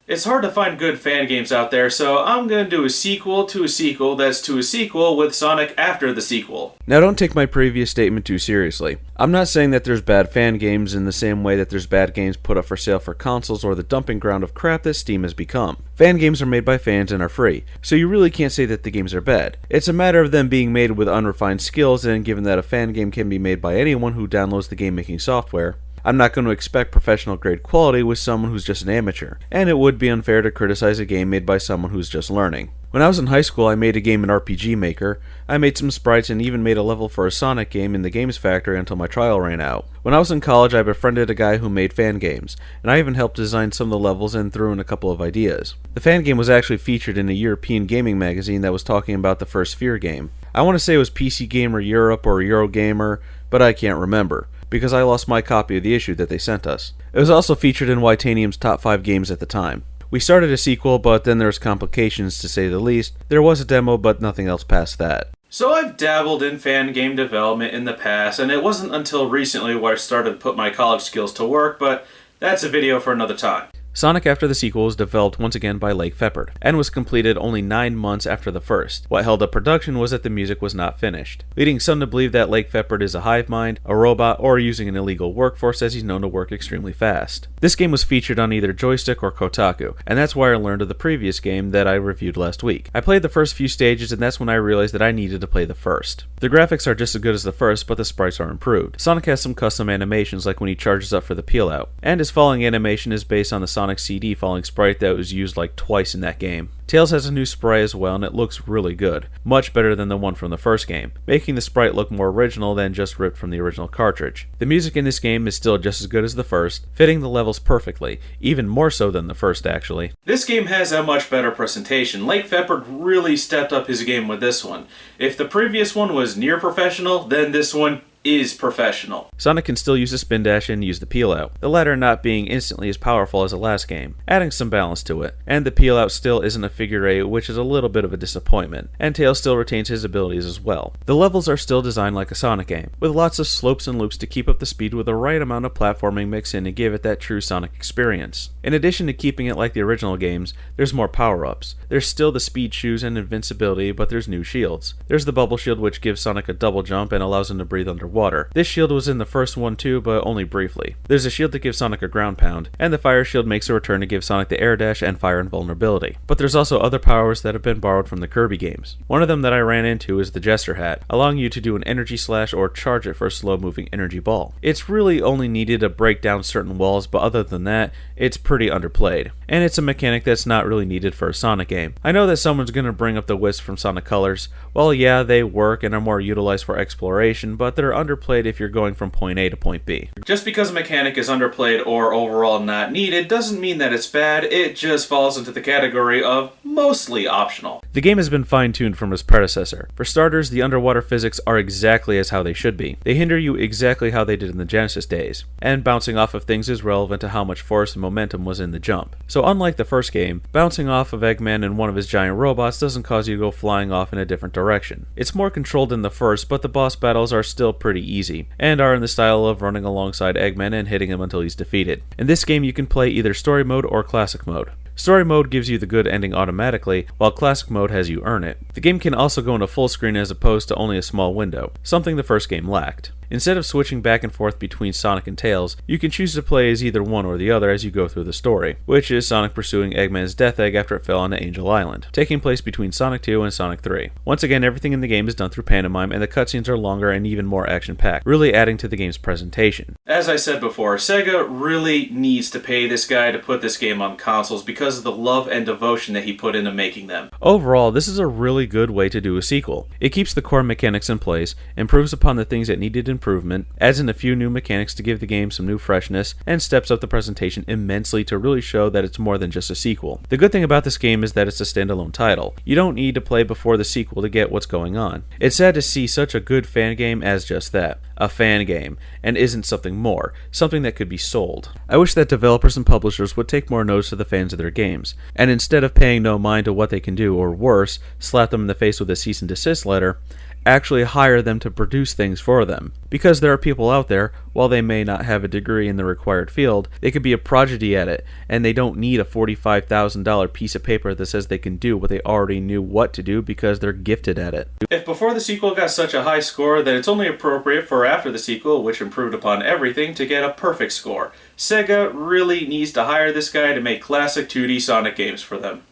It's hard to find good fan games out there, so I'm going to do a sequel to a sequel that's to a sequel with Sonic after the sequel. Now don't take my previous statement too seriously. I'm not saying that there's bad fan games in the same way that there's bad games put up for sale for consoles or the dumping ground of crap that Steam has become. Fan games are made by fans and are free, so you really can't say that the games are bad. It's a matter of them being made with unrefined skills, and given that a fan game can be made by anyone who downloads the game-making software, I'm not going to expect professional grade quality with someone who's just an amateur, and it would be unfair to criticize a game made by someone who's just learning. When I was in high school, I made a game in RPG Maker, I made some sprites and even made a level for a Sonic game in the Games Factory until my trial ran out. When I was in college, I befriended a guy who made fan games, and I even helped design some of the levels and threw in a couple of ideas. The fan game was actually featured in a European gaming magazine that was talking about the first Sphere game. I want to say it was PC Gamer Europe or Eurogamer, but I can't remember, because I lost my copy of the issue that they sent us. It was also featured in Witanium's top 5 games at the time. We started a sequel, but then there was complications to say the least. There was a demo, but nothing else past that. So I've dabbled in fan game development in the past, and it wasn't until recently where I started to put my college skills to work, but that's a video for another time. Sonic After the Sequel was developed once again by Lake Feperd, and was completed only 9 months after the first. What held up production was that the music was not finished, leading some to believe that Lake Feperd is a hive mind, a robot, or using an illegal workforce, as he's known to work extremely fast. This game was featured on either Joystick or Kotaku, and that's why I learned of the previous game that I reviewed last week. I played the first few stages, and that's when I realized that I needed to play the first. The graphics are just as good as the first, but the sprites are improved. Sonic has some custom animations, like when he charges up for the peel out, and his falling animation is based on the Sonic CD falling sprite that was used like twice in that game. Tails has a new sprite as well, and it looks really good, much better than the one from the first game, making the sprite look more original than just ripped from the original cartridge. The music in this game is still just as good as the first, fitting the levels perfectly, even more so than the first actually. This game has a much better presentation. Lake Feperd really stepped up his game with this one. If the previous one was near professional, then this one is professional. Sonic can still use the spin dash and use the peel out, the latter not being instantly as powerful as the last game, adding some balance to it. And the peel out still isn't a figure 8, which is a little bit of a disappointment, and Tails still retains his abilities as well. The levels are still designed like a Sonic game, with lots of slopes and loops to keep up the speed with the right amount of platforming mixed in to give it that true Sonic experience. In addition to keeping it like the original games, there's more power-ups. There's still the speed shoes and invincibility, but there's new shields. There's the bubble shield, which gives Sonic a double jump and allows him to breathe underwater. This shield was in the first one too, but only briefly. There's a shield that gives Sonic a ground pound, and the fire shield makes a return to give Sonic the air dash and fire invulnerability. But there's also other powers that have been borrowed from the Kirby games. One of them that I ran into is the Jester Hat, allowing you to do an energy slash or charge it for a slow moving energy ball. It's really only needed to break down certain walls, but other than that, it's pretty underplayed. And it's a mechanic that's not really needed for a Sonic game. I know that someone's going to bring up the Wisp from Sonic Colors. Well, yeah, they work and are more utilized for exploration, but they're underplayed if you're going from point A to point B. Just because a mechanic is underplayed or overall not needed doesn't mean that it's bad, it just falls into the category of mostly optional. The game has been fine-tuned from its predecessor. For starters, the underwater physics are exactly as how they should be. They hinder you exactly how they did in the Genesis days, and bouncing off of things is relevant to how much force and momentum was in the jump. So unlike the first game, bouncing off of Eggman and one of his giant robots doesn't cause you to go flying off in a different direction. It's more controlled than the first, but the boss battles are still pretty easy, and are in the style of running alongside Eggman and hitting him until he's defeated. In this game you can play either story mode or classic mode. Story mode gives you the good ending automatically, while classic mode has you earn it. The game can also go into full screen as opposed to only a small window, something the first game lacked. Instead of switching back and forth between Sonic and Tails, you can choose to play as either one or the other as you go through the story, which is Sonic pursuing Eggman's Death Egg after it fell onto Angel Island, taking place between Sonic 2 and Sonic 3. Once again, everything in the game is done through pantomime, and the cutscenes are longer and even more action-packed, really adding to the game's presentation. As I said before, Sega really needs to pay this guy to put this game on consoles because of the love and devotion that he put into making them. Overall, this is a really good way to do a sequel. It keeps the core mechanics in place, improves upon the things that needed improvement, adds in a few new mechanics to give the game some new freshness, and steps up the presentation immensely to really show that it's more than just a sequel. The good thing about this game is that it's a standalone title. You don't need to play before the sequel to get what's going on. It's sad to see such a good fan game as just that. a fan game, and isn't something more, something that could be sold. I wish that developers and publishers would take more notice of the fans of their games, and instead of paying no mind to what they can do, or worse, slap them in the face with a cease and desist letter, actually hire them to produce things for them. Because there are people out there, while they may not have a degree in the required field, they could be a prodigy at it, and they don't need a $45,000 piece of paper that says they can do what they already knew what to do because they're gifted at it. If before the sequel got such a high score, then it's only appropriate for after the sequel, which improved upon everything, to get a perfect score. Sega really needs to hire this guy to make classic 2D Sonic games for them.